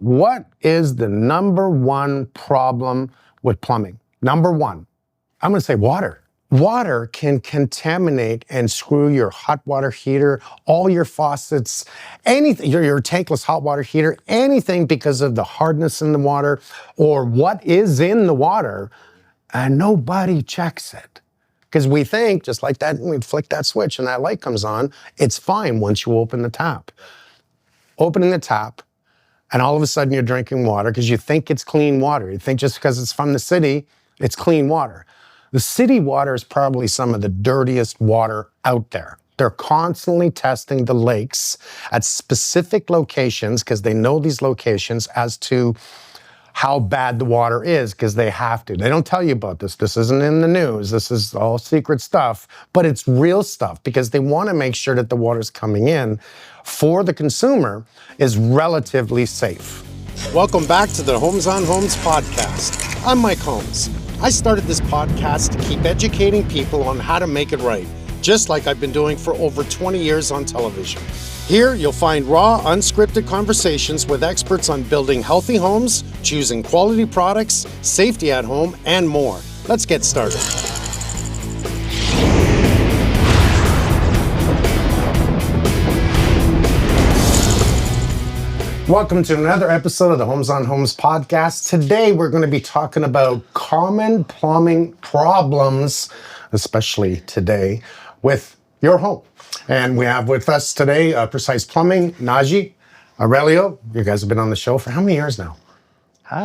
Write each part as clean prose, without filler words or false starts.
What is the number one problem with plumbing? Number one, I'm going to say water. Water can contaminate and screw your hot water heater, all your faucets, anything, your tankless hot water heater, anything because of the hardness in the water or what is in the water, and nobody checks it. Because we think, just like that, we flick that switch and that light comes on, it's fine once you open the tap. Opening the tap, and all of a sudden you're drinking water because you think it's clean water. You think just because it's from the city, it's clean water. The city water is probably some of the dirtiest water out there. They're constantly testing the lakes at specific locations because they know these locations as to how bad the water is because they have to. They don't tell you about this. This isn't in the news. This is all secret stuff, but it's real stuff because they want to make sure that the water's coming in for the consumer is relatively safe. Welcome back to the Homes on Homes podcast. I'm Mike Holmes. I started this podcast to keep educating people on how to make it right, just like I've been doing for over 20 years on television. Here, you'll find raw, unscripted conversations with experts on building healthy homes, choosing quality products, safety at home, and more. Let's get started. Welcome to another episode of the Homes on Homes podcast. Today, we're going to be talking about common plumbing problems, especially today, with your home. And we have with us today Precise Plumbing, Naji, Aurelio. You guys have been on the show for how many years now?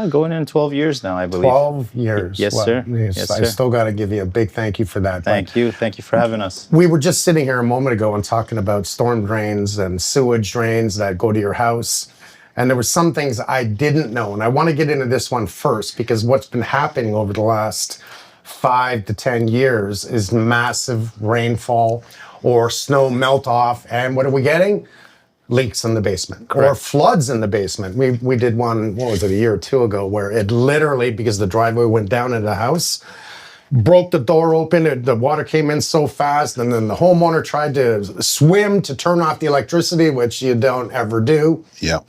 Going in 12 years now, I believe. 12 years. Yes, sir. Yes, I sir. still got to give you a big thank you for that. Thank you. Thank you for having us. We were just sitting here a moment ago and talking about storm drains and sewage drains that go to your house. And there were some things I didn't know. And I want to get into this one first because what's been happening over the last 5 to 10 years is massive rainfall or snow melt off. And what are we getting? Leaks in the basement. Correct. Or floods in the basement. We did one, what was it, a year or two ago, where it literally, because the driveway went down into the house, broke the door open, the water came in so fast, and then the homeowner tried to swim to turn off the electricity, which you don't ever do. Yeah.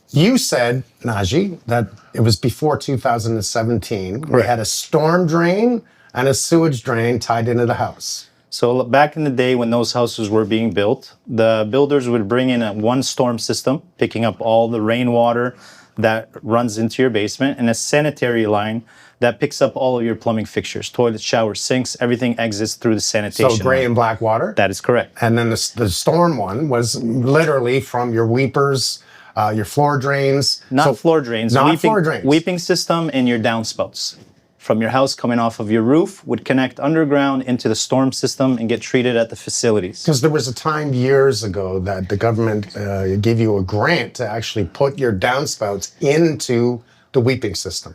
You said, Naji, that it was before 2017. Correct. We had a storm drain and a sewage drain tied into the house. So back in the day when those houses were being built, the builders would bring in one storm system, picking up all the rainwater that runs into your basement, and a sanitary line that picks up all of your plumbing fixtures, toilets, showers, sinks, everything exits through the sanitation So gray line. and black water? That is correct. And then the storm one was literally from your weepers, your floor drains. Not floor drains. Floor drains. Weeping system and your downspouts from your house coming off of your roof would connect underground into the storm system and get treated at the facilities. Because there was a time years ago that the government gave you a grant to actually put your downspouts into the weeping system.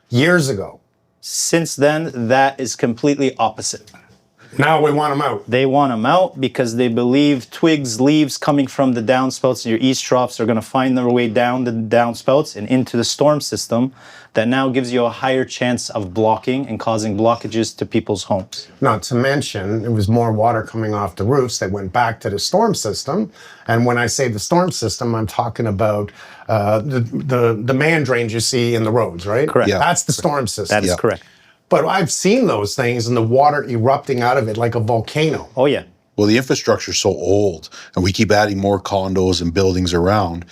Years ago. Since then, that is completely opposite. Now we want them out. They want them out because they believe twigs, leaves coming from the downspouts and your eaves troughs are going to find their way down the downspouts and into the storm system that now gives you a higher chance of blocking and causing blockages to people's homes. Not to mention, it was more water coming off the roofs that went back to the storm system. And when I say the storm system, I'm talking about the man drains you see in the roads, right? Correct. Yeah. That's the storm system. That is correct. But I've seen those things and the water erupting out of it like a volcano. Oh, yeah. Well, the infrastructure is so old, and we keep adding more condos and buildings around.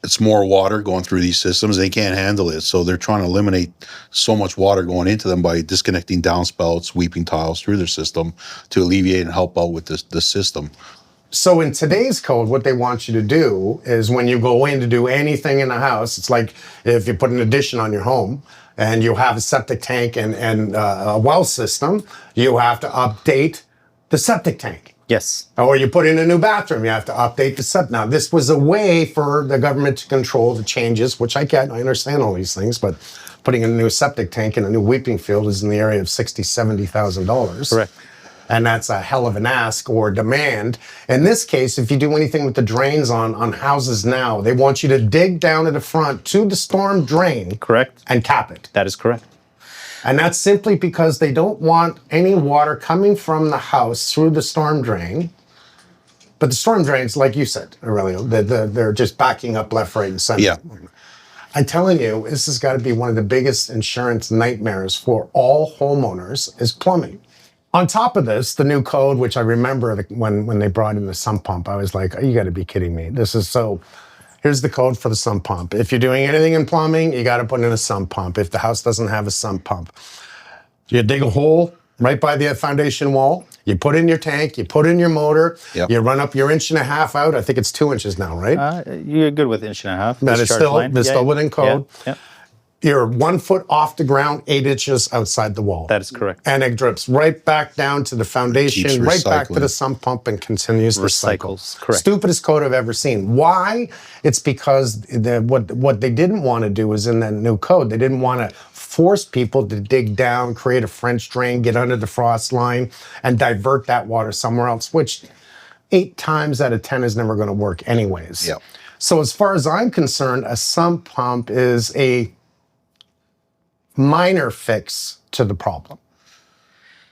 It's more water going through these systems. They can't handle it. So they're trying to eliminate so much water going into them by disconnecting downspouts, weeping tiles through their system to alleviate and help out with the system. So in today's code, what they want you to do is when you go in to do anything in the house, it's like if you put an addition on your home and you have a septic tank and a well system, you have to update the septic tank. Yes. Or you put in a new bathroom, you have to update the septic. Now, this was a way for the government to control the changes, which I understand all these things, but putting in a new septic tank in a new weeping field is in the area of $60,000, $70,000. Correct. And that's a hell of an ask or demand. In this case, if you do anything with the drains on houses now, they want you to dig down to the front to the storm drain. Correct. And cap it. That is correct. And that's simply because they don't want any water coming from the house through the storm drain But the storm drains, like you said, Aurelio, they're just backing up left, right, and center. Yeah. I'm telling you, this has got to be one of the biggest insurance nightmares for all homeowners is plumbing. On top of this, the new code, which I remember when they brought in the sump pump, I was like, oh, you got to be kidding me. This is so... Here's the code for the sump pump. If you're doing anything in plumbing, you got to put in a sump pump. If the house doesn't have a sump pump, you dig a hole right by the foundation wall. You put in your tank. You put in your motor. Yep. You run up your 1.5 inches out. I think it's 2 inches now, right? You're good with 1.5 inches. That is still within code. Yeah. You're 1 foot off the ground, 8 inches outside the wall. That is correct. And it drips right back down to the foundation, Keeps right back to recycling. the sump pump and continues to cycle. Recycles, correct. Stupidest code I've ever seen. Why? It's because what they didn't want to do was in that new code, they didn't want to force people to dig down, create a French drain, get under the frost line, and divert that water somewhere else, which 8 times out of 10 is never going to work anyways. Yeah. So as far as I'm concerned, a sump pump is a minor fix to the problem.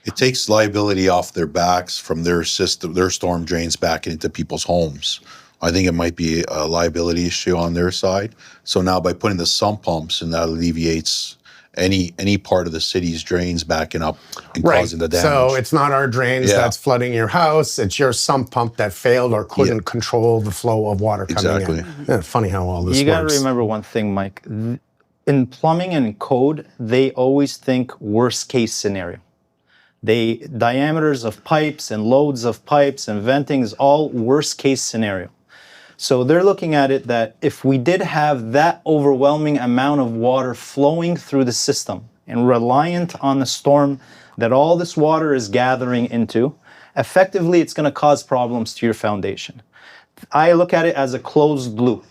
It takes liability off their backs from their system, their storm drains back into people's homes. I think it might be a liability issue on their side. So now by putting the sump pumps, and that alleviates any part of the city's drains backing up and causing the damage. So it's not our drains that's flooding your house. It's your sump pump that failed or couldn't control the flow of water coming in. Yeah, funny how all this works. You got to remember one thing, Mike. In plumbing and in code, they always think worst case scenario. Diameters of pipes and loads of pipes and venting is all worst case scenario. So they're looking at it that if we did have that overwhelming amount of water flowing through the system and reliant on the storm that all this water is gathering into, effectively it's going to cause problems to your foundation. I look at it as a closed loop.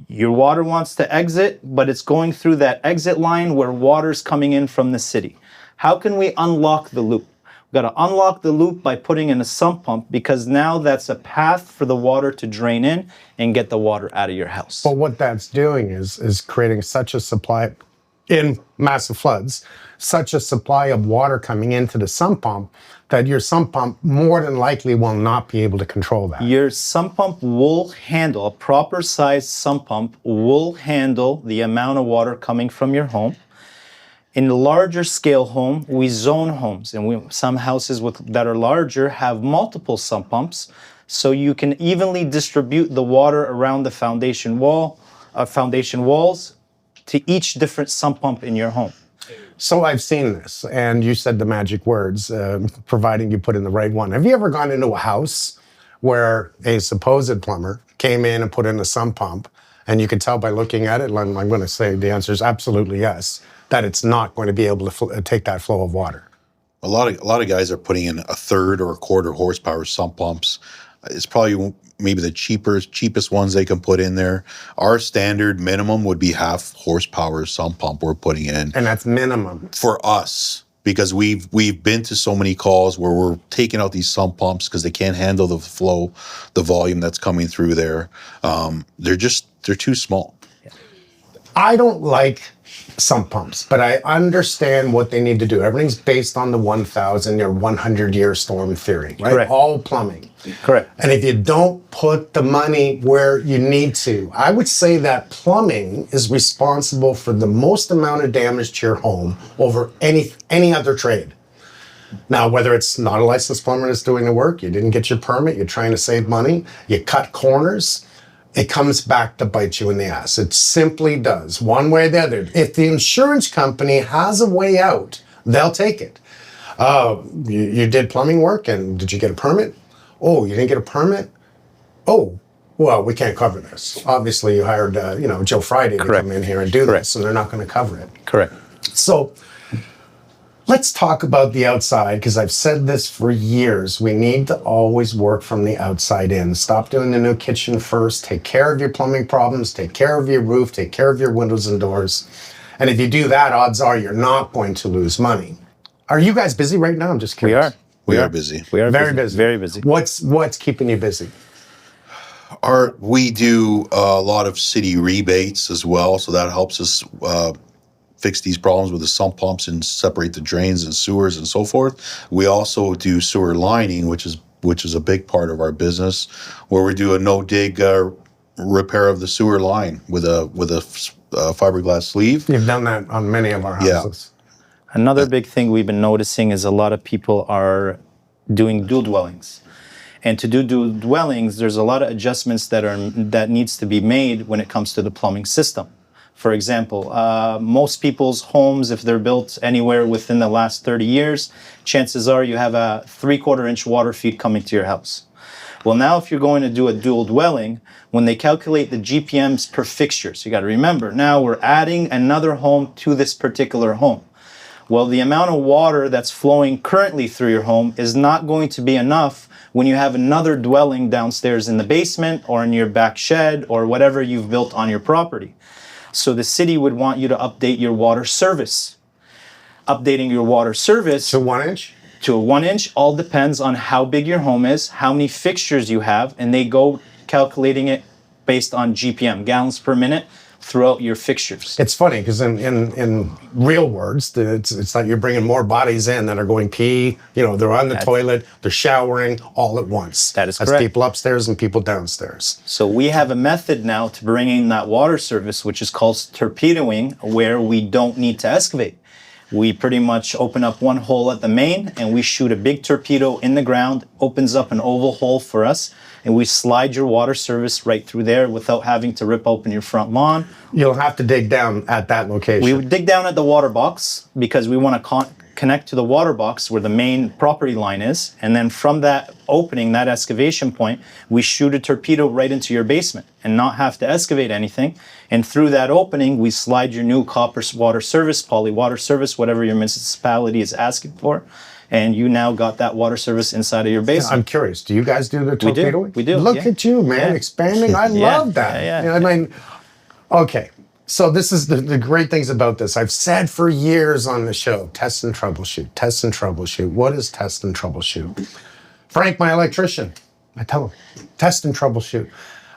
Your water wants to exit, but it's going through that exit line where water's coming in from the city. How can we unlock the loop? We've got to unlock the loop by putting in a sump pump, because now that's a path for the water to drain in and get the water out of your house. But what that's doing is creating such a supply in massive floods, such a supply of water coming into the sump pump that your sump pump more than likely will not be able to control that. Your sump pump will handle, a proper sized sump pump will handle the amount of water coming from your home. In the larger scale home, we zone homes, and some houses that are larger have multiple sump pumps, so you can evenly distribute the water around the foundation walls to each different sump pump in your home. So I've seen this, and you said the magic words, providing you put in the right one. Have you ever gone into a house where a supposed plumber came in and put in a sump pump, and you could tell by looking at it, I'm going to say the answer is absolutely yes, that it's not going to be able to take that flow of water? A lot of guys are putting in a third or a quarter horsepower sump pumps. It's probably maybe the cheapest ones they can put in there. Our standard minimum would be half horsepower sump pump we're putting in. And that's minimum. For us, because we've been to so many calls where we're taking out these sump pumps because they can't handle the flow, the volume that's coming through there. They're too small. I don't like sump pumps, but I understand what they need to do. Everything's based on the 1,000 or 100-year storm theory, right? Correct. All plumbing. Correct. And if you don't put the money where you need to, I would say that plumbing is responsible for the most amount of damage to your home over any other trade. Now, whether it's not a licensed plumber that's doing the work, you didn't get your permit, you're trying to save money, you cut corners, it comes back to bite you in the ass. It simply does, one way or the other. If the insurance company has a way out, they'll take it. You did plumbing work, and did you get a permit? Oh, you didn't get a permit? Oh, well, we can't cover this. Obviously, you hired Joe Friday to come in here and do this, and they're not going to cover it. Correct. So let's talk about the outside, because I've said this for years. We need to always work from the outside in. Stop doing the new kitchen first. Take care of your plumbing problems. Take care of your roof. Take care of your windows and doors. And if you do that, odds are you're not going to lose money. Are you guys busy right now? I'm just curious. We are busy. We are very busy. Very busy. What's keeping you busy? We do a lot of city rebates as well, so that helps us fix these problems with the sump pumps and separate the drains and sewers and so forth. We also do sewer lining, which is which is a big part of our business, where we do a no-dig repair of the sewer line with a fiberglass sleeve. You've done that on many of our Yeah. houses. Another big thing we've been noticing is a lot of people are doing dual dwellings. And to do dual dwellings, there's a lot of adjustments that needs to be made when it comes to the plumbing system. For example, most people's homes, if they're built anywhere within the last 30 years, chances are you have a 3/4 inch water feed coming to your house. Well, now if you're going to do a dual dwelling, when they calculate the GPMs per fixture, so you got to remember, now we're adding another home to this particular home. Well, the amount of water that's flowing currently through your home is not going to be enough when you have another dwelling downstairs in the basement or in your back shed or whatever you've built on your property. So the city would want you to update your water service. Updating your water service So 1 inch? to a 1 inch all depends on how big your home is, how many fixtures you have, and they go calculating it based on GPM, gallons per minute, throughout your fixtures. It's funny because in real words, it's like you're bringing more bodies in that are going pee. You know, they're on the toilet, they're showering all at once. That is That's correct. people upstairs and people downstairs. So we have a method now to bring in that water service, which is called torpedoing, where we don't need to excavate. We pretty much open up one hole at the main and we shoot a big torpedo in the ground, opens up an oval hole for us, and we slide your water service right through there without having to rip open your front lawn. You'll have to dig down at that location. We would dig down at the water box because we want to connect to the water box where the main property line is. And then from that opening, that excavation point, we shoot a torpedo right into your basement and not have to excavate anything. And through that opening, we slide your new copper water service, poly water service, whatever your municipality is asking for. And you now got that water service inside of your basement. I'm curious. Do you guys do the torpedoing? We do, Look yeah. at you, man, Yeah. expanding. I love that. yeah. You know, I mean, okay. So this is the great things about this. I've said for years on the show, test and troubleshoot, test and troubleshoot. What is test and troubleshoot? Frank, my electrician, I tell him, test and troubleshoot.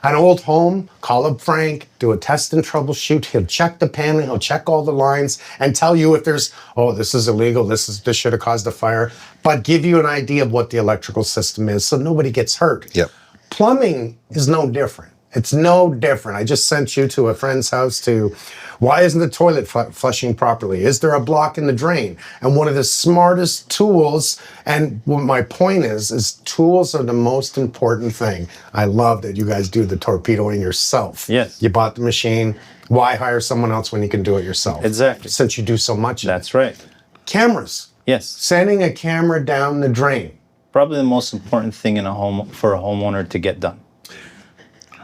An old home, call up Frank, do a test and troubleshoot. He'll check the panel, he'll check all the lines and tell you if there's, oh, this is illegal, this should have caused a fire, but give you an idea of what the electrical system is so nobody gets hurt. Yep. Plumbing is no different. It's no different. I just sent you to a friend's house to, why isn't the toilet flushing properly? Is there a block in the drain? And one of the smartest tools, and what my point is tools are the most important thing. I love that you guys do the torpedoing yourself. Yes. You bought the machine. Why hire someone else when you can do it yourself? Exactly. Since you do so much of it. That's right. Cameras. Yes. Sending a camera down the drain. Probably the most important thing in a home for a homeowner to get done.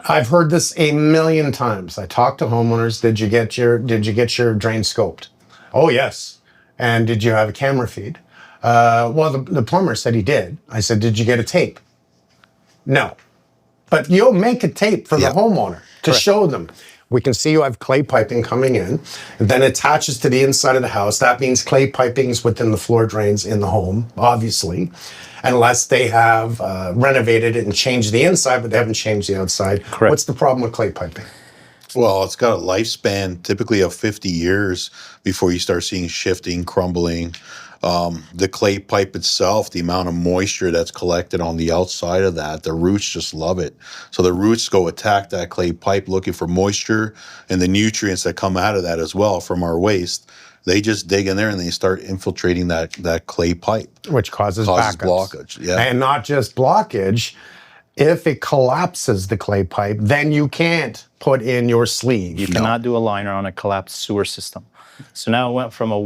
I've heard this a million times. I talk to homeowners. Did you get your drain scoped? Oh yes. And did you have a camera feed? Well, the plumber said he did. I said, did you get a tape? No. But you'll make a tape for the homeowner to show them. We can see you have clay piping coming in, and then attaches to the inside of the house. That means clay piping is within the floor drains in the home, obviously, unless they have renovated it and changed the inside, but they haven't changed the outside. Correct. What's the problem with clay piping? Well, it's got a lifespan typically of 50 years before you start seeing shifting, crumbling. The clay pipe itself, the amount of moisture that's collected on the outside of that, the roots just love it. So the roots go attack that clay pipe looking for moisture and the nutrients that come out of that as well from our waste. They just dig in there and they start infiltrating that clay pipe. Which causes backups. blockage, yeah. And not just blockage. If it collapses the clay pipe, then you can't put in your sleeve. You cannot do a liner on a collapsed sewer system. So now it went from a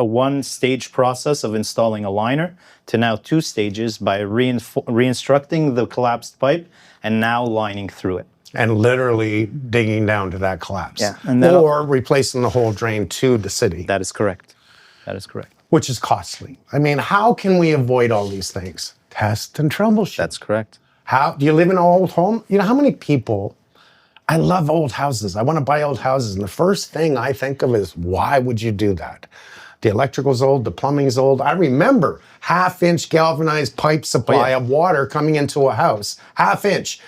one-stage process of installing a liner to now 2 stages by reinstructing the collapsed pipe and now lining through it. And literally digging down to that collapse. Yeah, and then- or replacing the whole drain to the city, That is correct. That is correct. which is costly. I mean, how can we avoid all these things? Test and troubleshoot. That's correct. How do you live in an old home? You know how many people, I love old houses. I want to buy old houses. And the first thing I think of is, why would you do that? The electrical's old, the plumbing's old. I remember 1/2-inch galvanized pipe supply of water coming into a house. 1/2-inch.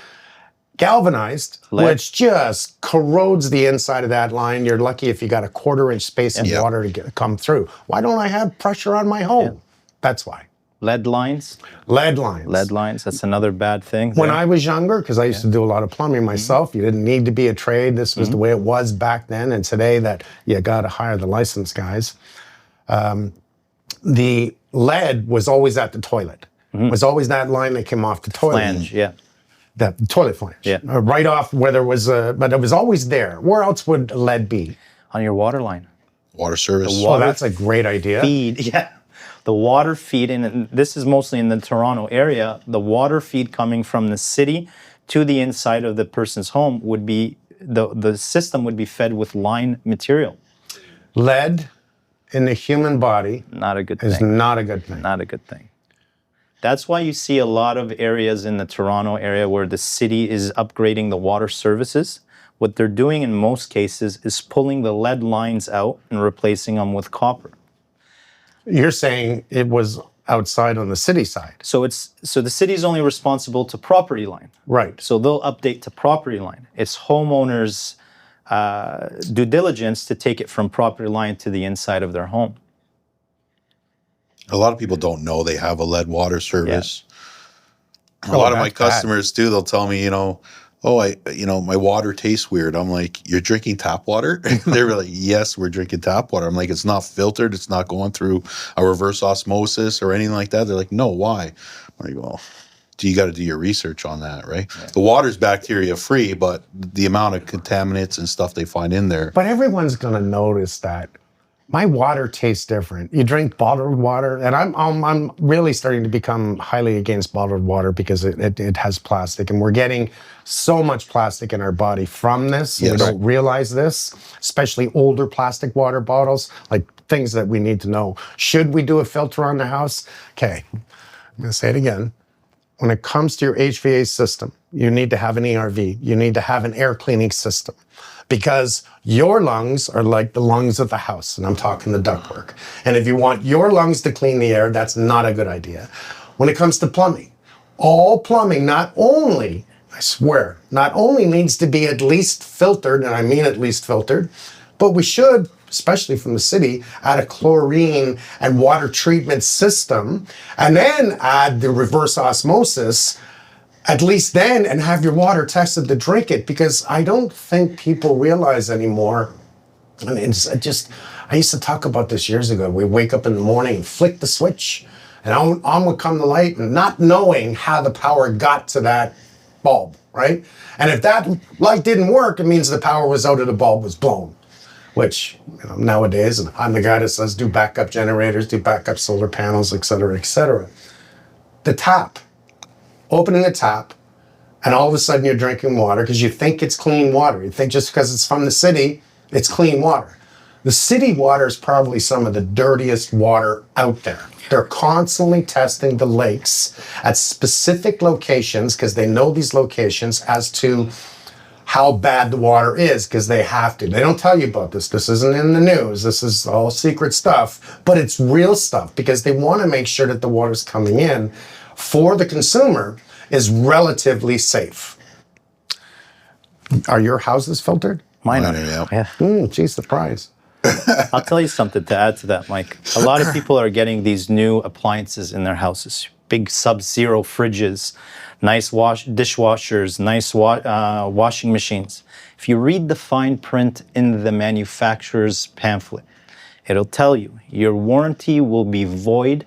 Galvanized, Lead. which just corrodes the inside of that line. You're lucky if you got a 1/4-inch space of water to come through. Why don't I have pressure on my home? That's why. Lead lines. Lead lines. Lead lines. That's another bad thing. When there. I was younger, because I used to do a lot of plumbing myself, you didn't need to be a trade. This was the way it was back then. And today that you got to hire the licensed guys. The lead was always at the toilet. Was always that line that came off the toilet. Flange, yeah. The toilet flange. Yeah. Right off where there was but it was always there. Where else would lead be? On your water line. Water service. Oh, that's a great idea. Feed, yeah. The water feed, and this is mostly in the Toronto area, the water feed coming from the city to the inside of the person's home would be, the system would be fed with line material. Lead in the human body Not a good is thing. not a good thing. Not a good thing. That's why you see a lot of areas in the Toronto area where the city is upgrading the water services. What they're doing in most cases is pulling the lead lines out and replacing them with copper. You're saying it was outside on the city side. So the city is only responsible to property line. Right. So they'll update to property line. It's homeowners' due diligence to take it from property line to the inside of their home. A lot of people don't know they have a lead water service. A lot of my that's bad. customers too, they'll tell me, oh, my water tastes weird. I'm like, you're drinking tap water? They're like, yes, we're drinking tap water. I'm like, it's not filtered. It's not going through a reverse osmosis or anything like that. They're like, no, why? I'm like, well, you got to do your research on that, right? The water's bacteria free, but the amount of contaminants and stuff they find in there. But everyone's going to notice that my water tastes different. You drink bottled water, and I'm really starting to become highly against bottled water because it has plastic, and we're getting so much plastic in our body from this. Yes. We don't realize this, especially older plastic water bottles, like things that we need to know. Should we do a filter on the house? Okay, I'm going to say it again. When it comes to your HVAC system, you need to have an ERV. You need to have an air cleaning system because your lungs are like the lungs of the house, and I'm talking the ductwork. And if you want your lungs to clean the air, that's not a good idea. When it comes to plumbing, all plumbing not only, I swear, not only needs to be at least filtered, and I mean at least filtered, but we should, especially from the city, add a chlorine and water treatment system, and then add the reverse osmosis, at least then, and have your water tested to drink it, because I don't think people realize anymore. I mean, I used to talk about this years ago. We wake up in the morning and flick the switch, and on would come the light, and not knowing how the power got to that bulb, right? And if that light didn't work, it means the power was out or the bulb was blown. Which nowadays, and I'm the guy that says do backup generators, do backup solar panels, et cetera, et cetera. The tap, opening the tap, and all of a sudden you're drinking water because you think it's clean water. You think just because it's from the city, it's clean water. The city water is probably some of the dirtiest water out there. They're constantly testing the lakes at specific locations because they know these locations as to how bad the water is, because they have to. They don't tell you about this. This isn't in the news. This is all secret stuff, but it's real stuff because they want to make sure that the water's coming in for the consumer is relatively safe. Are your houses filtered? Mine are. Yeah. Geez, surprise. I'll tell you something to add to that, Mike. A lot of people are getting these new appliances in their houses, big Sub-Zero fridges, nice dishwashers, nice washing machines. If you read the fine print in the manufacturer's pamphlet, it'll tell you your warranty will be void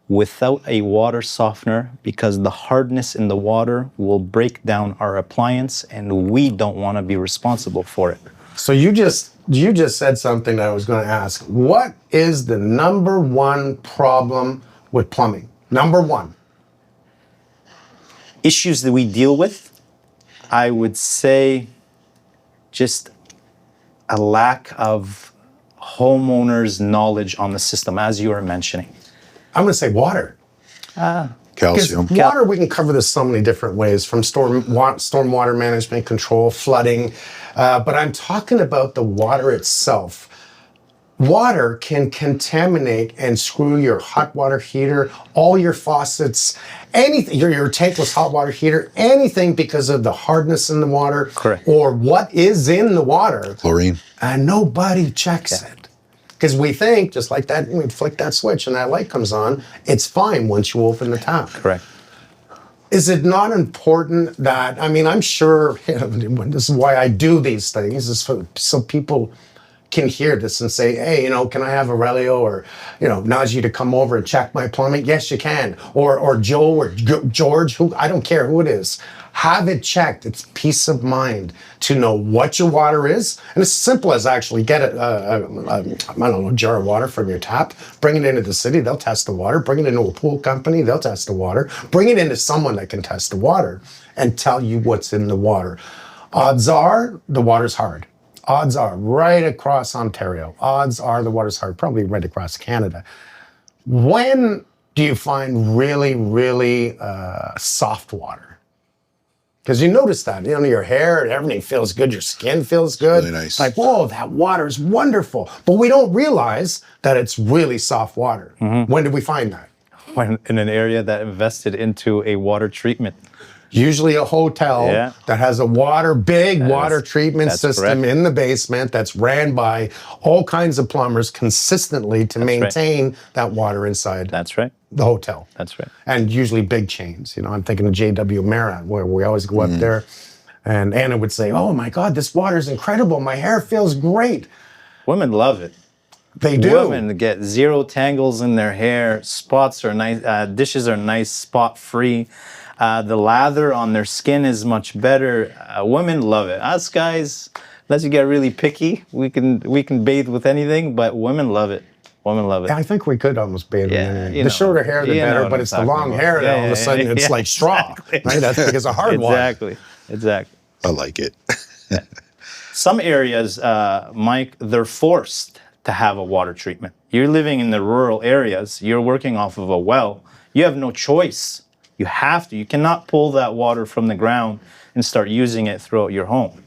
without a water softener because the hardness in the water will break down our appliance, and we don't want to be responsible for it. So you just said something that I was going to ask. What is the number one problem with plumbing? Number one. Issues that we deal with, I would say just a lack of homeowners' knowledge on the system, as you were mentioning. I'm going to say water. Calcium. Because water, we can cover this so many different ways, from stormwater management, control, flooding. But I'm talking about the water itself. Water can contaminate and screw your hot water heater, all your faucets, anything, your tankless hot water heater, anything because of the hardness in the water. Correct. Or what is in the water. Chlorine. And nobody checks it. Because we think, just like that, we flick that switch and that light comes on, it's fine once you open the tap. Correct. Is it not important that, I mean, I'm sure, this is why I do these things, is so people can hear this and say, hey, can I have Aurelio or, Najee to come over and check my plumbing? Yes, you can. Or Joe or George, who I don't care who it is. Have it checked. It's peace of mind to know what your water is. And it's simple as actually get a jar of water from your tap, bring it into the city, they'll test the water, bring it into a pool company, they'll test the water, bring it into someone that can test the water and tell you what's in the water. Odds are the water's hard. Odds are right across Ontario. Odds are the water's hard, probably right across Canada. When do you find really, really soft water? Because you notice that, your hair and everything feels good, your skin feels good. Really nice. Like, whoa, that water is wonderful. But we don't realize that it's really soft water. When did we find that? When in an area that invested into a water treatment. Usually a hotel that has a big water treatment system in the basement that's ran by all kinds of plumbers consistently to maintain that water inside the hotel. That's right. And usually big chains. I'm thinking of JW Marriott, where we always go up there. And Anna would say, oh my God, this water is incredible. My hair feels great. Women love it. They do. Women get zero tangles in their hair. Spots are nice. Dishes are nice, spot-free. The lather on their skin is much better. Women love it. Us guys, unless you get really picky, we can bathe with anything, but women love it. Women love it. I think we could almost bathe with anything. The shorter hair, the better, but it's the long hair that all of a sudden it's like straw. Right? That's because of hard water. Exactly. I like it. Some areas, Mike, they're forced to have a water treatment. You're living in the rural areas. You're working off of a well. You have no choice. You have to. You cannot pull that water from the ground and start using it throughout your home.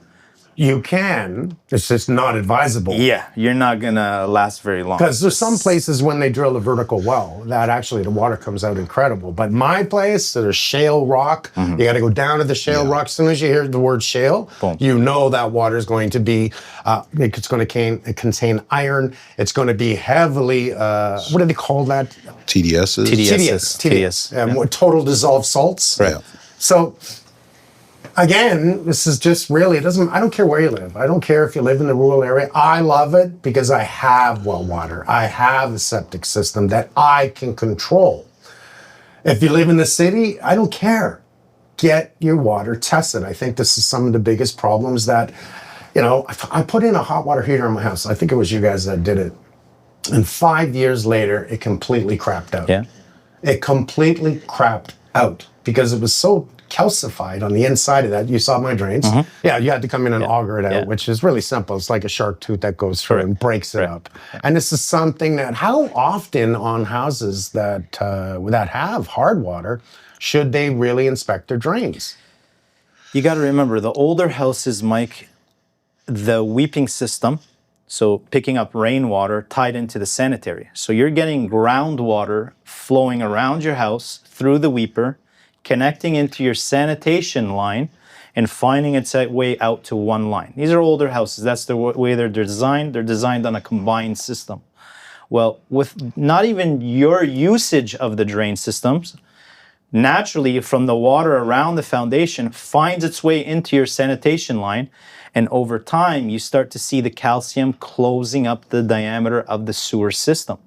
You can. It's just not advisable. Yeah, you're not going to last very long. Because there's some places when they drill a vertical well that actually the water comes out incredible. But my place, there's shale rock. You got to go down to the shale rock. As soon as you hear the word shale, you know that water is going to be, it's going to contain iron. It's going to be heavily, what do they call that? TDSs? TDS. Total dissolved salts. Right. So, again, this is just really, I don't care where you live. I don't care if you live in the rural area. I love it because I have well water. I have a septic system that I can control. If you live in the city, I don't care. Get your water tested. I think this is some of the biggest problems that, I put in a hot water heater in my house. I think it was you guys that did it. And 5 years later, it completely crapped out. Yeah. It completely crapped out because it was so calcified on the inside of that. You saw my drains. Yeah, you had to come in and auger it out, which is really simple. It's like a shark tooth that goes through and breaks it up. And this is something that, how often on houses that have hard water should they really inspect their drains? You got to remember, the older houses, Mike, the weeping system, so picking up rainwater tied into the sanitary. So you're getting groundwater flowing around your house through the weeper, connecting into your sanitation line and finding its way out to one line. These are older houses. That's the way they're designed. They're designed on a combined system. Well, with not even your usage of the drain systems, naturally from the water around the foundation finds its way into your sanitation line. And over time, you start to see the calcium closing up the diameter of the sewer system.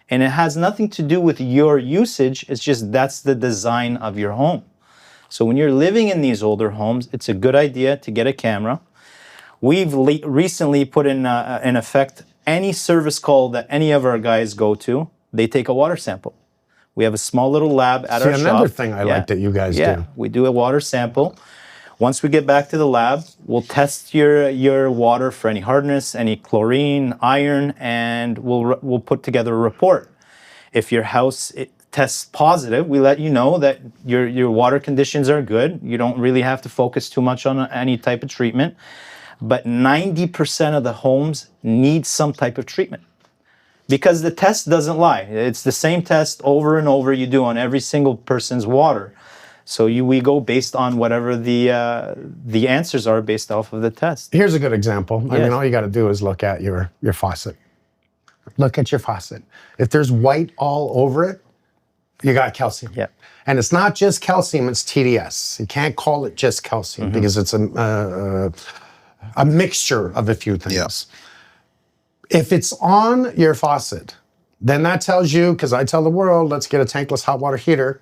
And it has nothing to do with your usage. It's just that's the design of your home. So when you're living in these older homes, it's a good idea to get a camera. We've recently put in effect any service call that any of our guys go to, they take a water sample. We have a small little lab at our shop. Another thing I like that you guys do. We do a water sample. Once we get back to the lab, we'll test your water for any hardness, any chlorine, iron, and we'll put together a report. If your house tests positive, we let you know that your water conditions are good. You don't really have to focus too much on any type of treatment. But 90% of the homes need some type of treatment because the test doesn't lie. It's the same test over and over you do on every single person's water. So we go based on whatever the answers are based off of the test. Here's a good example. I mean, all you got to do is look at your faucet. Look at your faucet. If there's white all over it, you got calcium. Yeah. And it's not just calcium, it's TDS. You can't call it just calcium because it's a mixture of a few things. Yeah. If it's on your faucet, then that tells you, because I tell the world, let's get a tankless hot water heater.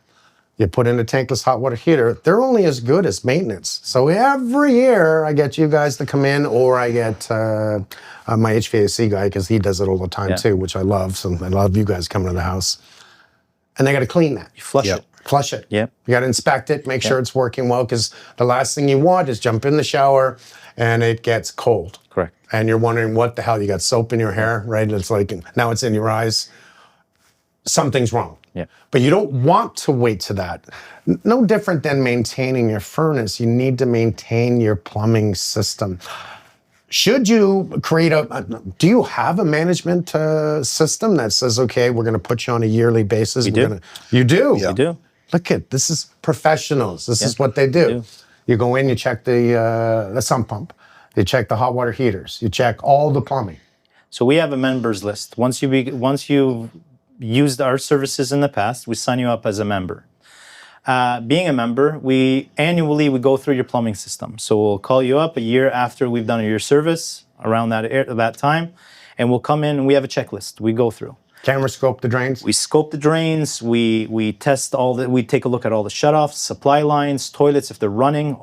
You put in a tankless hot water heater, they're only as good as maintenance. So every year I get you guys to come in, or I get my HVAC guy, because he does it all the time too, which I love. So I love you guys coming to the house. And they got to clean that. You flush it. Flush it. Yeah. You got to inspect it, make sure it's working well, because the last thing you want is jump in the shower and it gets cold. Correct. And you're wondering what the hell, you got soap in your hair, right? It's like, now it's in your eyes. Something's wrong. Yeah. But you don't want to wait to that. No different than maintaining your furnace. You need to maintain your plumbing system. Should you create do you have a management system that says, okay, we're going to put you on a yearly basis? We do. You do? Yeah. We do. Look at, this is professionals. This is what they do. You go in, you check the sump pump. You check the hot water heaters. You check all the plumbing. So we have a members list. Once you've used our services in the past, we sign you up as a member. Being a member, we annually go through your plumbing system. So we'll call you up a year after we've done your service around that time, and we'll come in and we have a checklist we go through. Camera scope the drains. We scope the drains. We test we take a look at all the shutoffs, supply lines, toilets if they're running.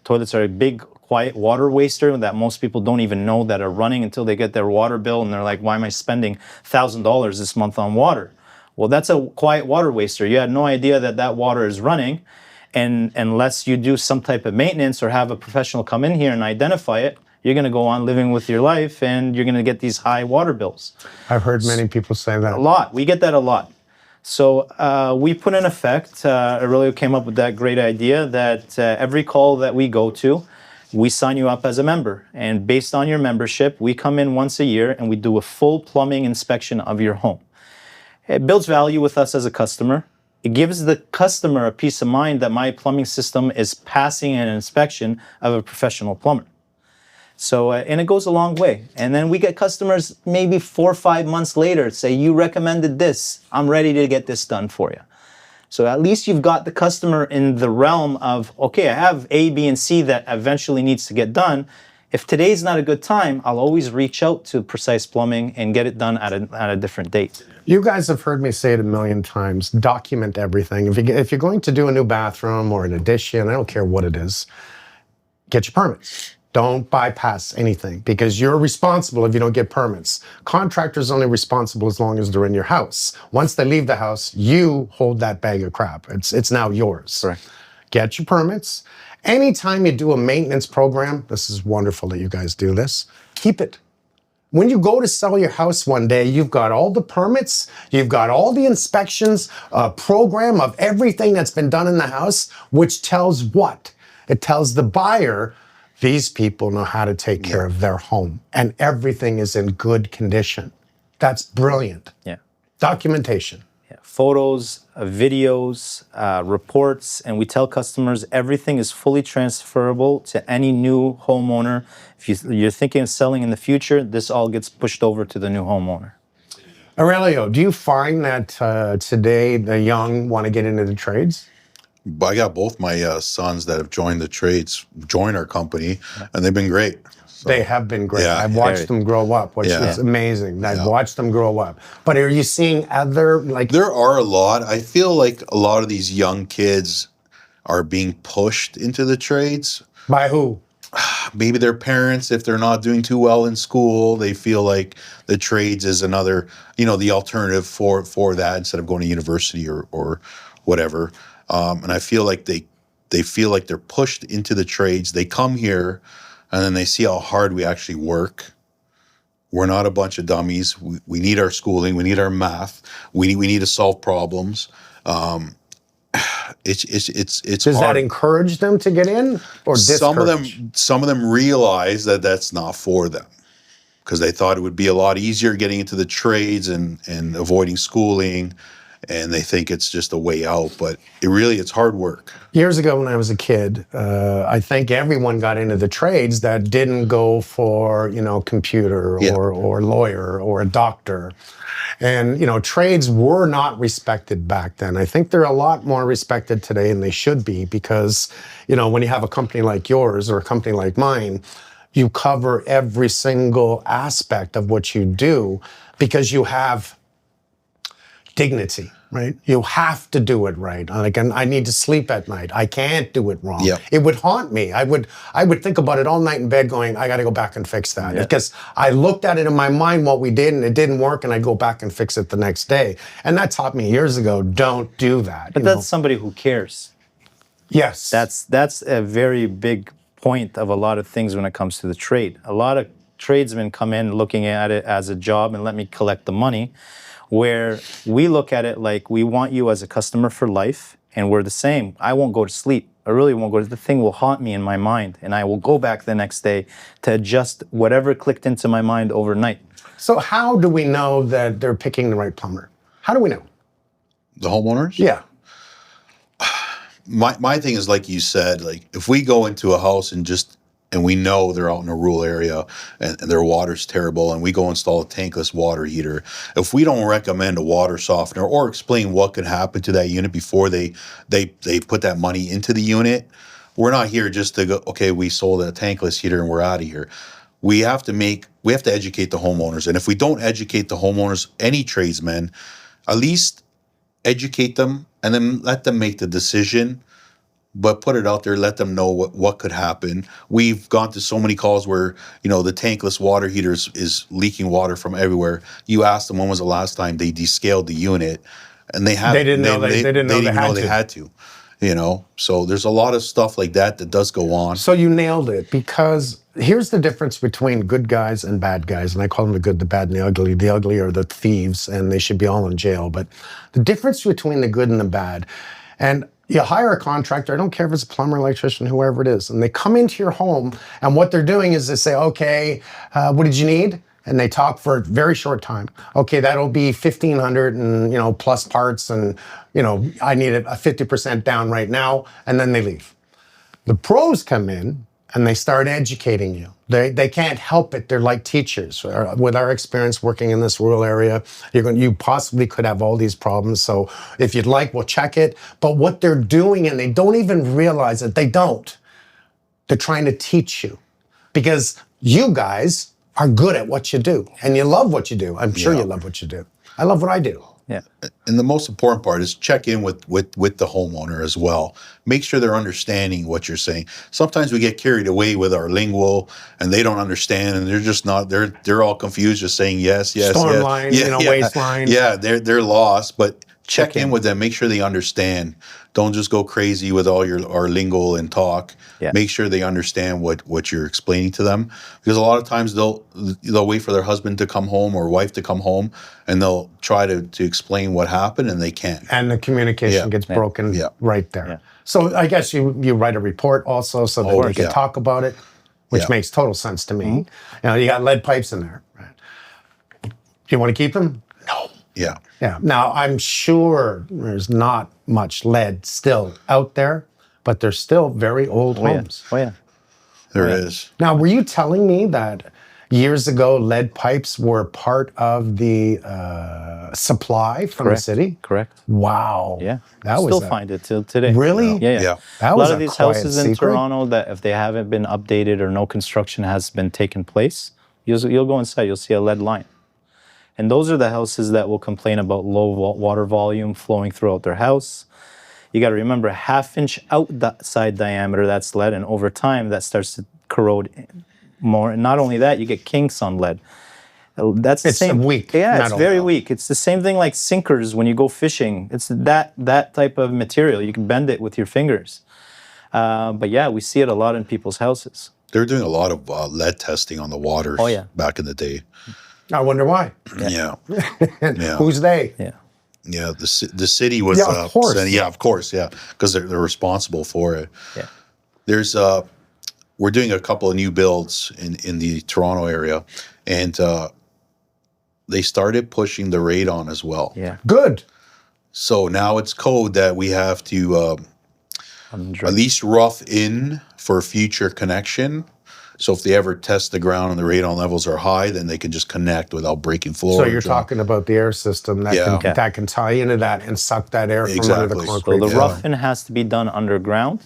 Toilets are a big, quiet water waster that most people don't even know that are running until they get their water bill and they're like, why am I spending $1,000 this month on water? Well, that's a quiet water waster. You had no idea that water is running, and unless you do some type of maintenance or have a professional come in here and identify it, you're going to go on living with your life and you're going to get these high water bills. I've heard many people say that. A lot. We get that a lot. So we put in effect, Aurelio came up with that great idea that every call that we go to, we sign you up as a member. And based on your membership, we come in once a year and we do a full plumbing inspection of your home. It builds value with us as a customer. It gives the customer a peace of mind that my plumbing system is passing an inspection of a professional plumber. So, and it goes a long way. And then we get customers maybe 4 or 5 months later say, you recommended this, I'm ready to get this done for you. So at least you've got the customer in the realm of, okay, I have A, B, and C that eventually needs to get done. If today's not a good time, I'll always reach out to Precise Plumbing and get it done at a different date. You guys have heard me say it a million times, document everything. If you're going to do a new bathroom or an addition, I don't care what it is, get your permits. Don't bypass anything, because you're responsible if you don't get permits. Contractors only responsible as long as they're in your house. Once they leave the house, you hold that bag of crap. It's now yours. Correct. Get your permits. Anytime you do a maintenance program, this is wonderful that you guys do this, keep it. When you go to sell your house one day, you've got all the permits, you've got all the inspections, a program of everything that's been done in the house, which tells what? It tells the buyer, these people know how to take care of their home, and everything is in good condition. That's brilliant. Yeah. Documentation. Yeah. Photos, videos, reports, and we tell customers everything is fully transferable to any new homeowner. If you're thinking of selling in the future, this all gets pushed over to the new homeowner. Aurelio, do you find that today the young want to get into the trades? I got both my sons that have joined the trades, joined our company, and they've been great. So, They have been great. Yeah. I've watched them grow up, which is amazing. I've watched them grow up. But are you seeing other, like... There are a lot. I feel like a lot of these young kids are being pushed into the trades. By who? Maybe their parents, if they're not doing too well in school, they feel like the trades is another, the alternative for that instead of going to university or whatever. And I feel like they feel like they're pushed into the trades. They come here and then they see how hard we actually work. We're not a bunch of dummies. We need our schooling. We need our math. We need to solve problems. It's Does hard. that encourage them to get in or discourage? Some of them realize that that's not for them, because they thought it would be a lot easier getting into the trades and avoiding schooling. and they think it's just a way out, but it's hard work. Years ago when I was a kid, I think everyone got into the trades that didn't go for, computer Yeah. or lawyer or a doctor. And, trades were not respected back then. I think they're a lot more respected today than they should be because, when you have a company like yours or a company like mine, you cover every single aspect of what you do because you have dignity, right? You have to do it right. Like, and I need to sleep at night. I can't do it wrong. Yep. It would haunt me. I would think about it all night in bed going, I got to go back and fix that. Because I looked at it in my mind what we did and it didn't work and I'd go back and fix it the next day. And that taught me years ago, don't do that. But that's somebody who cares. Yes. That's a very big point of a lot of things when it comes to the trade. A lot of tradesmen come in looking at it as a job and let me collect the money, where we look at it like we want you as a customer for life, and we're the same. I won't go to sleep. I really won't go to the thing will haunt me in my mind, and I will go back the next day to adjust whatever clicked into my mind overnight. So how do we know that they're picking the right plumber? How do we know? The homeowners? Yeah. My thing is, like you said, like if we go into a house and we know they're out in a rural area and their water's terrible and we go install a tankless water heater, if we don't recommend a water softener or explain what could happen to that unit before they put that money into the unit, we're not here just to go, okay, we sold a tankless heater and we're out of here. We have to educate the homeowners. And if we don't educate the homeowners, any tradesmen, at least educate them and then let them make the decision, but put it out there, let them know what could happen. We've gone to so many calls where, the tankless water heater is leaking water from everywhere. You ask them when was the last time they descaled the unit, and they didn't know they had to. So there's a lot of stuff like that does go on. So you nailed it, because here's the difference between good guys and bad guys. And I call them the good, the bad, and the ugly. The ugly are the thieves, and they should be all in jail. But the difference between the good and the bad, and you hire a contractor, I don't care if it's a plumber, electrician, whoever it is, and they come into your home, and what they're doing is they say, okay, what did you need? And they talk for a very short time. Okay, that'll be $1,500 and, plus parts, and, I need it a 50% down right now, and then they leave. The pros come in and they start educating you. They can't help it. They're like teachers. With our experience working in this rural area, you possibly could have all these problems. So if you'd like, we'll check it. But what they're doing, and they don't even realize it, they're trying to teach you, because you guys are good at what you do and you love what you do. I'm sure you love what you do. I love what I do. Yeah. And the most important part is check in with the homeowner as well. Make sure they're understanding what you're saying. Sometimes we get carried away with our lingual and they don't understand, and they're just not, they're all confused, just saying yes, Storm line, waste line. Yeah, they're lost, but check in with them, make sure they understand. Don't just go crazy with all our lingo and talk. Yeah. Make sure they understand what you're explaining to them, because a lot of times they'll wait for their husband to come home or wife to come home, and they'll try to explain what happened, and they can't. And the communication gets broken right there. Yeah. So I guess you write a report also so that they can talk about it, which makes total sense to me. You got lead pipes in there. Right? Do you want to keep them? No. Yeah. Yeah. Now, I'm sure there's not much lead still out there, but they're still very old homes. Oh, yeah. There is. Now, were you telling me that years ago lead pipes were part of the supply from the city? Correct. Wow. Yeah. That Still find it till today. Really? Yeah. That a was lot of these quiet houses in secret. Toronto that if they haven't been updated or no construction has been taken place, you'll go inside, you'll see a lead line. And those are the houses that will complain about low water volume flowing throughout their house. You got to remember, 1/2 inch outside diameter, that's lead, and over time that starts to corrode more. And not only that, you get kinks on lead. That's the same. It's weak. Yeah, it's very weak. It's the same thing like sinkers when you go fishing. It's that type of material. You can bend it with your fingers. But yeah, we see it a lot in people's houses. They're doing a lot of lead testing on the waters back in the day. I wonder why. Yeah. Who's they? Yeah. Yeah, the city was. Yeah, of course. Of course, because they're responsible for it. Yeah. There's we're doing a couple of new builds in the Toronto area, and they started pushing the radon as well. Yeah. Good. So now it's code that we have to at least rough in for future connection. So if they ever test the ground and the radon levels are high, then they can just connect without breaking floor. So you're talking about the air system that Yeah. that can tie into that and suck that air from under the Exactly. So concrete. So the roughing has to be done underground.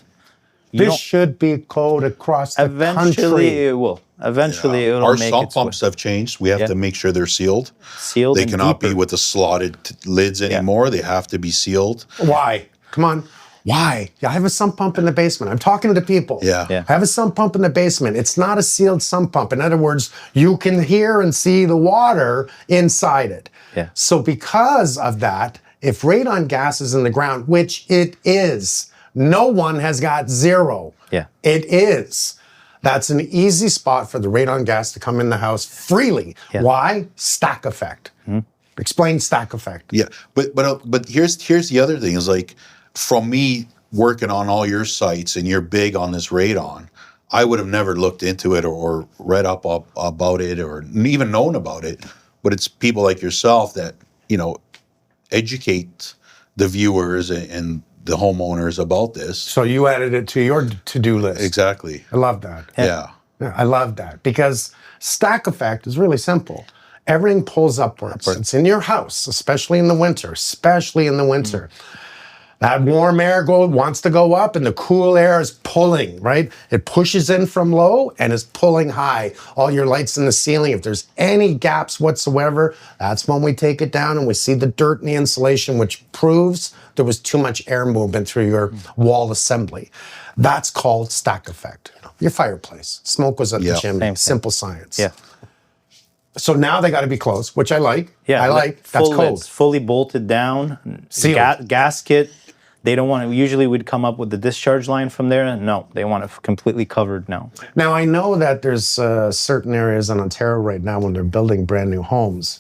You This don't- should be code across the eventually country. it will. Eventually it'll Our make sump its way. pumps have changed. We have to make sure they're sealed. Sealed They and cannot be deeper. with the slotted lids anymore. They have to be sealed. Why? Come on. Why? I have a sump pump in the basement. I'm talking to people. Yeah. Yeah. I have a sump pump in the basement. It's not a sealed sump pump. In other words, you can hear and see the water inside it. Yeah. So because of that, if radon gas is in the ground, which it is, no one has got zero. Yeah. It is. That's an easy spot for the radon gas to come in the house freely. Yeah. Why? Stack effect. Explain stack effect. Yeah, but here's the other thing is like from me working on all your sites and you're big on this radon, I would have never looked into it or read up about it or even known about it. But it's people like yourself that educate the viewers and the homeowners about this. So you added it to your to-do list. Exactly. I love that. Yeah. Yeah, I love that because stack effect is really simple. Everything pulls upwards. It's in your house, especially in the winter, That warm air wants to go up and the cool air is pulling, right? It pushes in from low and is pulling high. All your lights in the ceiling, if there's any gaps whatsoever, that's when we take it down and we see the dirt in the insulation, which proves there was too much air movement through your wall assembly. That's called stack effect. Your fireplace, smoke was at the chimney, Same. simple science. Yeah. So now they got to be closed, which I like. Yeah. I like. That's full code. lids, fully bolted down. Sealed. Gasket. They don't want to, usually we'd come up with the discharge line from there. No, they want it completely covered now. Now, I know that there's certain areas in Ontario right now when they're building brand new homes.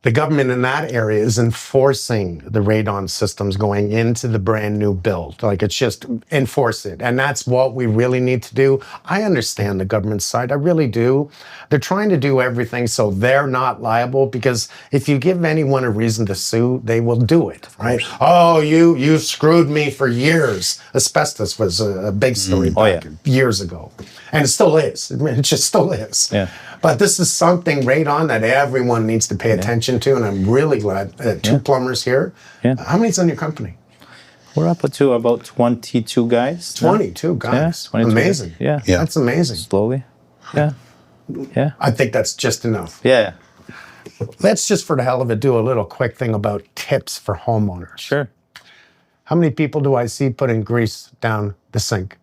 The government in that area is enforcing the radon systems going into the brand new build. Like it's just enforce it. And that's what we really need to do. I understand the government side. I really do. They're trying to do everything so they're not liable because if you give anyone a reason to sue, they will do it, right? Oh, you screwed me for years. Asbestos was a big story back years ago. And it still is. It just still is. Yeah. But this is something radon that everyone needs to pay attention to, and I'm really glad two plumbers here. Yeah. How many's in your company? We're up to about 22 guys. now. 22 guys. Yeah, 22 amazing. guys. Yeah. Yeah. That's amazing. Slowly. Yeah. Yeah. I think that's just enough. Yeah. Let's just for the hell of it do a little quick thing about tips for homeowners. Sure. How many people do I see putting grease down the sink?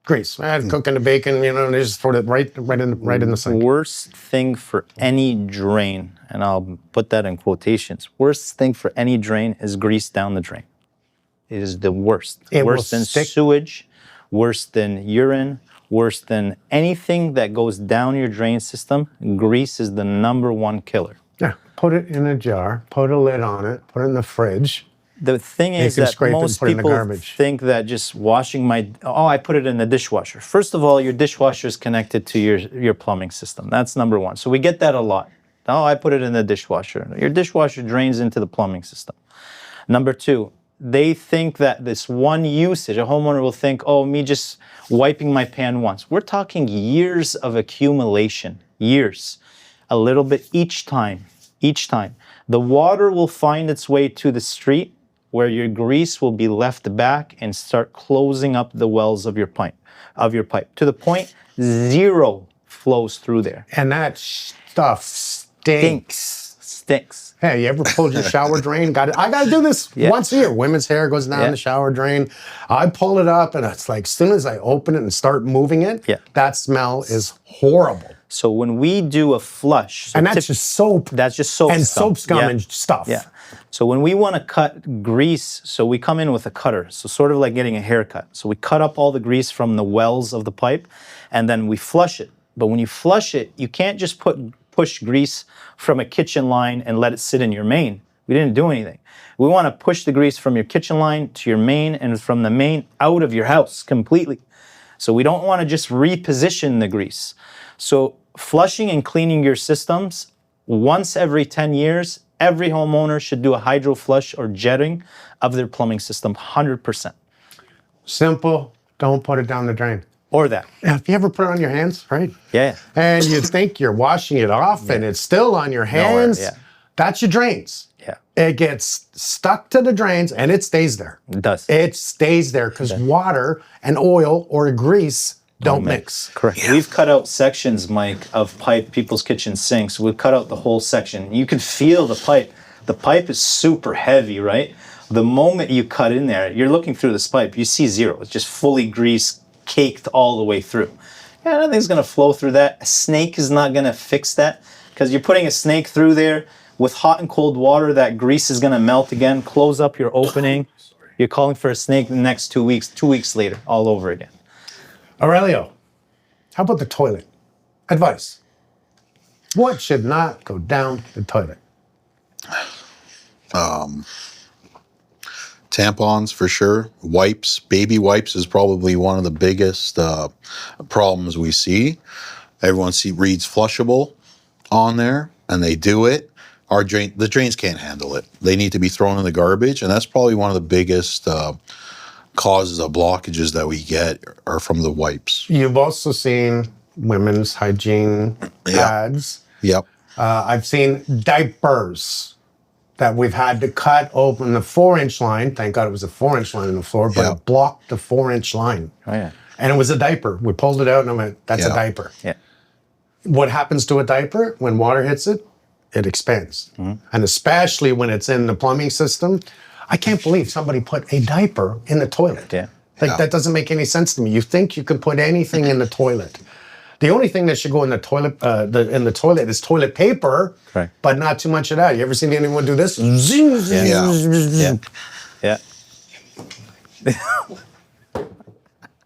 Grease. Cooking the bacon, they just throw it right in the sink. Worst thing for any drain, and I'll put that in quotations. Worst thing for any drain is grease down the drain. It is the worst. It will worse than stick. sewage, worse than urine, worse than anything that goes down your drain system. Grease is the #1 killer. Yeah. Put it in a jar, put a lid on it, put it in the fridge. The thing is can that scrape it and most put it in the people garbage. think that just washing I put it in the dishwasher. First of all, your dishwasher is connected to your plumbing system. That's #1. So we get that a lot. Oh, I put it in the dishwasher. Your dishwasher drains into the plumbing system. #2, they think that this one usage, a homeowner will think, oh, me just wiping my pan once. We're talking years of accumulation, years. A little bit each time. The water will find its way to the street where your grease will be left back and start closing up the wells of your pipe, to the point zero flows through there. And that stuff stinks. Hey, you ever pulled your shower drain? I got to do this once a year. Women's hair goes down the shower drain. I pull it up, and it's like as soon as I open it and start moving it, that smell is horrible. So when we do a flush, And that's just soap. That's just soap and scum. soap scum Yeah. and stuff. Yeah. So when we want to cut grease, so we come in with a cutter, so sort of like getting a haircut. So we cut up all the grease from the wells of the pipe, and then we flush it. But when you flush it, you can't just push grease from a kitchen line and let it sit in your main. We didn't do anything. We want to push the grease from your kitchen line to your main and from the main out of your house completely. So we don't want to just reposition the grease. So flushing and cleaning your systems once every 10 years Every homeowner should do a hydro flush or jetting of their plumbing system, 100%. Simple. Don't put it down the drain. Or that. Have you ever put it on your hands, right? Yeah. And you think you're washing it off and it's still on your hands. yeah. That's your drains. Yeah. It gets stuck to the drains and it stays there. It does. It stays there because water and oil or grease don't mix. Correct. Yeah. We've cut out sections, Mike, of pipe, people's kitchen sinks. We've cut out the whole section. You can feel the pipe. The pipe is super heavy, right? The moment you cut in there, you're looking through this pipe, you see zero. It's just fully grease caked all the way through. Yeah, nothing's going to flow through that. A snake is not going to fix that because you're putting a snake through there with hot and cold water. That grease is going to melt again. Close up your opening. You're calling for a snake the next 2 weeks. 2 weeks later, all over again. Aurelio, how about the toilet? Advice. What should not go down the toilet? Tampons for sure. Wipes, baby wipes is probably one of the biggest problems we see. Everyone reads flushable on there, and they do it. The drains can't handle it. They need to be thrown in the garbage, and that's probably one of the biggest causes of blockages that we get are from the wipes. You've also seen women's hygiene ads. Yep. I've seen diapers that we've had to cut open the 4-inch line. Thank God it was a 4-inch line in the floor, but it blocked the 4-inch line. Oh, yeah. And it was a diaper. We pulled it out and I went, that's a diaper. Yeah. What happens to a diaper when water hits it? It expands. And especially when it's in the plumbing system. I can't believe somebody put a diaper in the toilet. Yeah. That doesn't make any sense to me. You think you could put anything in the toilet. The only thing that should go in the toilet is toilet paper, Correct. but not too much of that. You ever seen anyone do this? Yeah.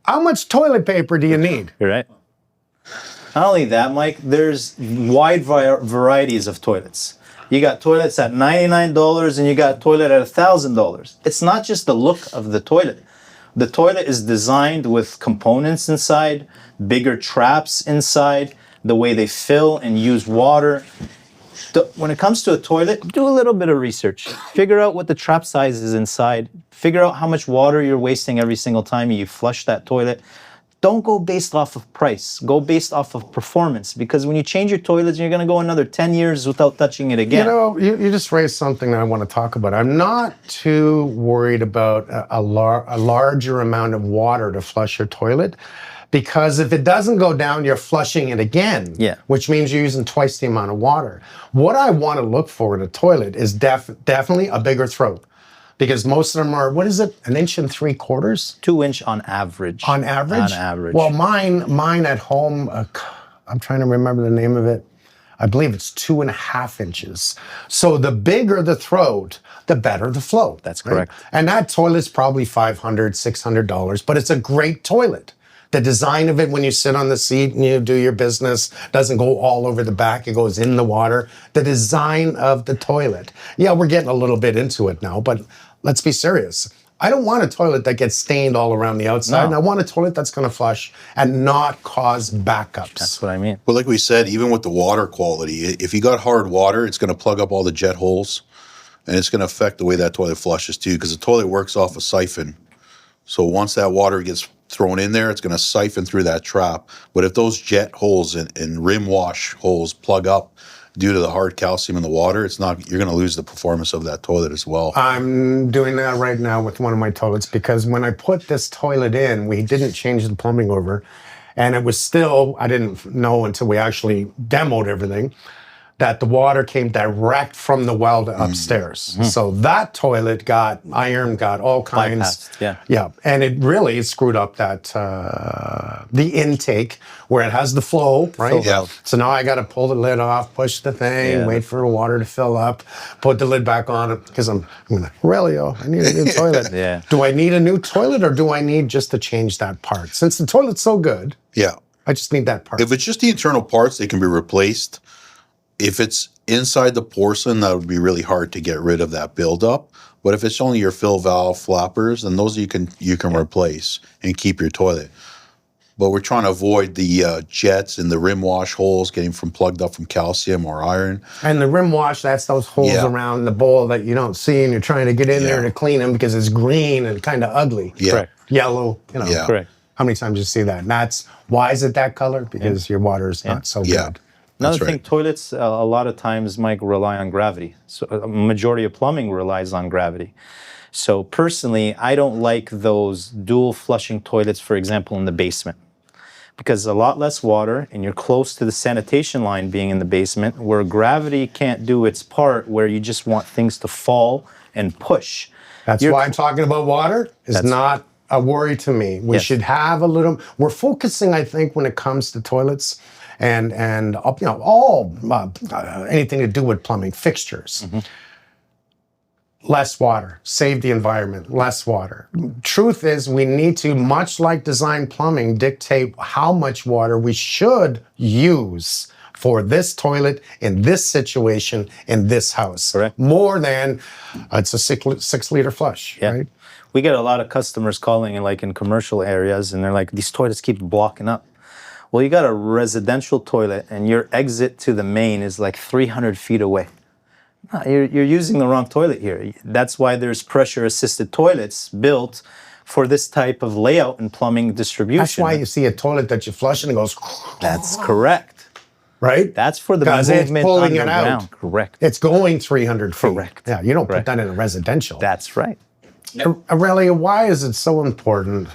How much toilet paper do you need? You're right. Not only that, Mike, there's wide varieties of toilets. You got toilets at $99 and you got toilet at $1,000. It's not just the look of the toilet. The toilet is designed with components inside, bigger traps inside, the way they fill and use water. When it comes to a toilet, do a little bit of research. Figure out what the trap size is inside. Figure out how much water you're wasting every single time you flush that toilet. Don't go based off of price. Go based off of performance. Because when you change your toilets, you're going to go another 10 years without touching it again. You know, you just raised something that I want to talk about. I'm not too worried about a larger amount of water to flush your toilet. Because if it doesn't go down, you're flushing it again, which means you're using twice the amount of water. What I want to look for in a toilet is definitely a bigger throat. Because most of them are, what is it, 1 3/4 inches? 2 inch on average. On average? On average. Well, mine at home, I'm trying to remember the name of it. I believe it's 2.5 inches. So the bigger the throat, the better the flow. That's correct. Right? And that toilet's probably $500, $600, but it's a great toilet. The design of it when you sit on the seat and you do your business doesn't go all over the back. It goes in the water. The design of the toilet. Yeah, we're getting a little bit into it now, but let's be serious. I don't want a toilet that gets stained all around the outside. And I want a toilet that's going to flush and not cause backups. That's what I mean. Well, like we said, even with the water quality, if you got hard water, it's going to plug up all the jet holes, and it's going to affect the way that toilet flushes too, because the toilet works off a siphon. So once that water gets thrown in there, it's going to siphon through that trap. But if those jet holes and rim wash holes plug up due to the hard calcium in the water, you're going to lose the performance of that toilet as well. I'm doing that right now with one of my toilets because when I put this toilet in, we didn't change the plumbing over. And it was still, I didn't know until we actually demoed everything, that the water came direct from the well to upstairs. So that toilet got iron, got all kinds. Bypassed, Yeah, and it really screwed up that, the intake where it has the flow, right? Yeah. So now I got to pull the lid off, push the thing, wait for the water to fill up, put the lid back on it because I'm like, Aurelio, I need a new toilet. Do I need a new toilet or do I need just to change that part? Since the toilet's so good, I just need that part. If it's just the internal parts, they can be replaced. If it's inside the porcelain, that would be really hard to get rid of that buildup. But if it's only your fill valve flappers, then those you can replace and keep your toilet. but we're trying to avoid the jets and the rim wash holes getting plugged up from calcium or iron. And the rim wash, that's those holes Yeah. around the bowl that you don't see, and you're trying to get in there Yeah. to clean them because it's green and kind of ugly. Yeah. Correct. Yellow, Yeah. Correct. How many times you see that? And that's why is it that color? Because your water is not so Yeah. good. Another That's thing, right. toilets a lot of times, Mike, rely on gravity. So a majority of plumbing relies on gravity. So personally, I don't like those dual flushing toilets, for example, in the basement, because a lot less water and you're close to the sanitation line being in the basement, where gravity can't do its part, where you just want things to fall and push. That's You're- why I'm talking about water is That's- not a worry to me. We Yes. should have a little. We're focusing, I think, when it comes to toilets and all anything to do with plumbing fixtures. Less water, save the environment, less water. Truth is, we need to, much like design plumbing, dictate how much water we should use for this toilet in this situation in this house. Correct. More than it's a 6 liter flush, Yeah. right? We get a lot of customers calling in commercial areas, and they're like, these toilets keep blocking up. Well, you got a residential toilet, and your exit to the main is like 300 feet away. No, you're using the wrong toilet here. That's why there's pressure-assisted toilets built for this type of layout and plumbing distribution. That's why you see a toilet that you flush and it goes, That's correct. right? That's for the 'Cause it's movement pulling it underground. out. Correct. It's going 300 feet. Correct. Yeah, you don't Correct. put that in a residential. That's right. Aurelia, why is it so important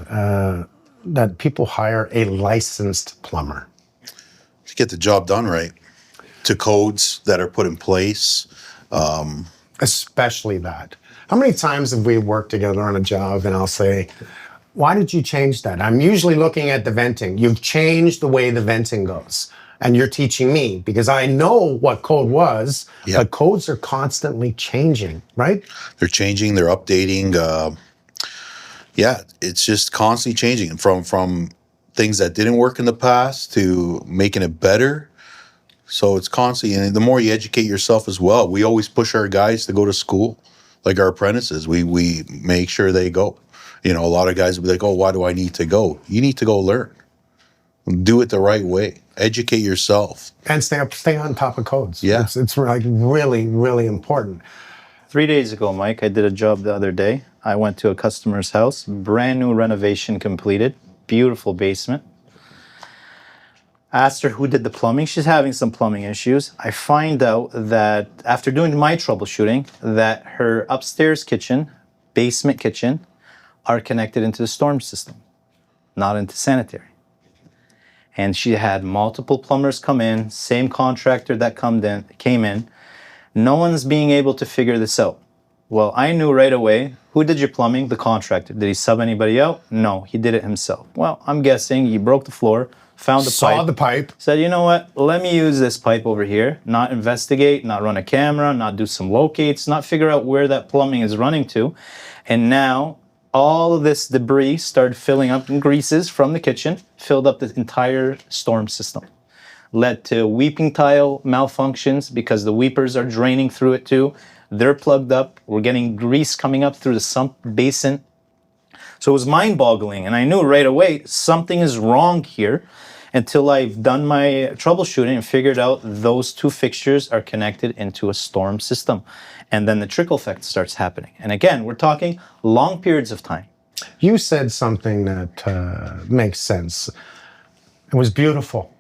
that people hire a licensed plumber? To get the job done right, to codes that are put in place. Especially that. How many times have we worked together on a job and I'll say, why did you change that? I'm usually looking at the venting. You've changed the way the venting goes. And you're teaching me because I know what code was, Yeah. but codes are constantly changing, right? They're changing, they're updating. It's just constantly changing from things that didn't work in the past to making it better. So it's constantly, and the more you educate yourself as well, we always push our guys to go to school, like our apprentices. We make sure they go. A lot of guys will be like, oh, why do I need to go? You need to go learn. Do it the right way. Educate yourself. And stay on top of codes. Yeah. It's like really, really important. 3 days ago, Mike, I did a job the other day. I went to a customer's house, brand new renovation completed, beautiful basement. Asked her who did the plumbing. She's having some plumbing issues. I find out that after doing my troubleshooting, that her upstairs kitchen, basement kitchen, are connected into the storm system, not into sanitary. And she had multiple plumbers come in, same contractor that came in. No one's being able to figure this out. Well, I knew right away, who did your plumbing? The contractor. Did he sub anybody out? No, he did it himself. Well, I'm guessing he broke the floor, found the Saw pipe, the pipe. said, you know what, let me use this pipe over here, not investigate, not run a camera, not do some locates, not figure out where that plumbing is running to. And now all of this debris started filling up in greases from the kitchen, filled up the entire storm system. Led to weeping tile malfunctions because the weepers are draining through it too. They're plugged up. We're getting grease coming up through the sump basin. So it was mind-boggling, and I knew right away something is wrong here until I've done my troubleshooting and figured out those two fixtures are connected into a storm system. And then the trickle effect starts happening. And again, we're talking long periods of time. You said something that makes sense. It was beautiful,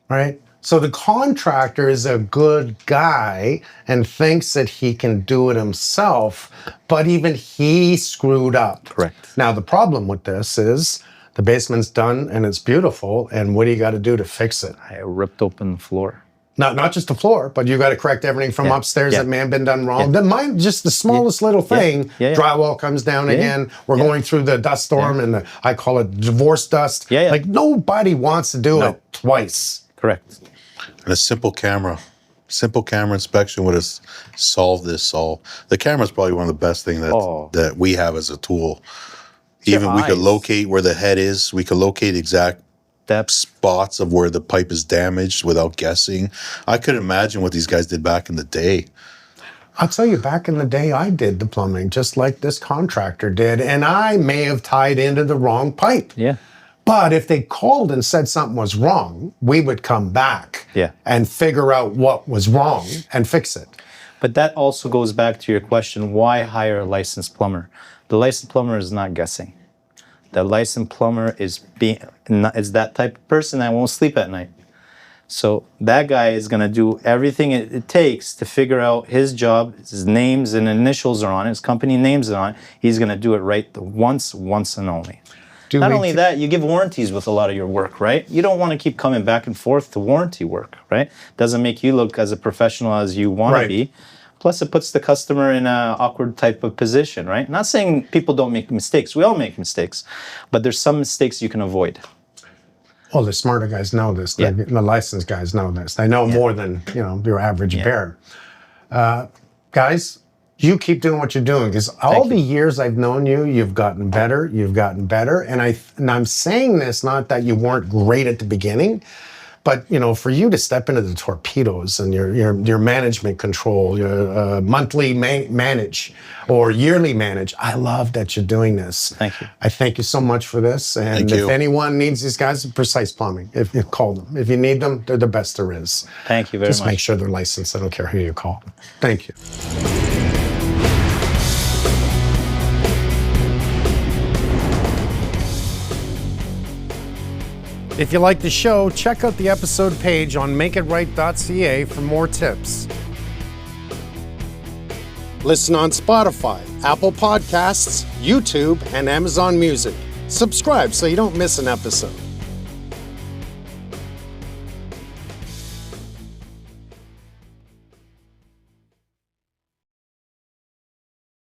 right? So the contractor is a good guy and thinks that he can do it himself, but even he screwed up. Correct. Now, the problem with this is the basement's done and it's beautiful, and what do you got to do to fix it? I ripped open the floor. Not just the floor, but you got to correct everything from upstairs that may have been done wrong. Yeah. Then mine, just the smallest little thing, Yeah. drywall comes down again. We're going through the dust storm and I call it divorce dust. Yeah. Like nobody wants to do it twice. Correct. And a simple camera inspection would have solved this all. The camera is probably one of the best things that we have as a tool. Your Even we could eyes. locate where the head is. We could locate exact Depth. spots of where the pipe is damaged without guessing. I could imagine what these guys did back in the day. I'll tell you, back in the day, I did the plumbing just like this contractor did, and I may have tied into the wrong pipe. Yeah. But if they called and said something was wrong, we would come back Yeah. and figure out what was wrong and fix it. But that also goes back to your question, why hire a licensed plumber? The licensed plumber is not guessing. The licensed plumber is that type of person that won't sleep at night. So that guy is going to do everything it takes to figure out his job. His names and initials are on it. His company names are on it. He's going to do it right the once and only. Not only that, you give warranties with a lot of your work, right? You don't want to keep coming back and forth to warranty work, right? Doesn't make you look as a professional as you want to be. Plus, it puts the customer in an awkward type of position, right? Not saying people don't make mistakes. We all make mistakes. But there's some mistakes you can avoid. Well, the smarter guys know this. Yeah. The licensed guys know this. They know more than your average bear. Guys, you keep doing what you're doing, because all the years I've known you, you've gotten better. You've gotten better, and I'm saying this not that you weren't great at the beginning, but for you to step into the torpedoes and your management control, your monthly manage or yearly manage, I love that you're doing this. Thank you. I thank you so much for this. And if anyone needs these guys, Precise Plumbing, if you call them, if you need them, they're the best there is. Thank you very much. Just make sure they're licensed. I don't care who you call. Thank you. If you like the show, check out the episode page on makeitright.ca for more tips. Listen on Spotify, Apple Podcasts, YouTube, and Amazon Music. Subscribe so you don't miss an episode.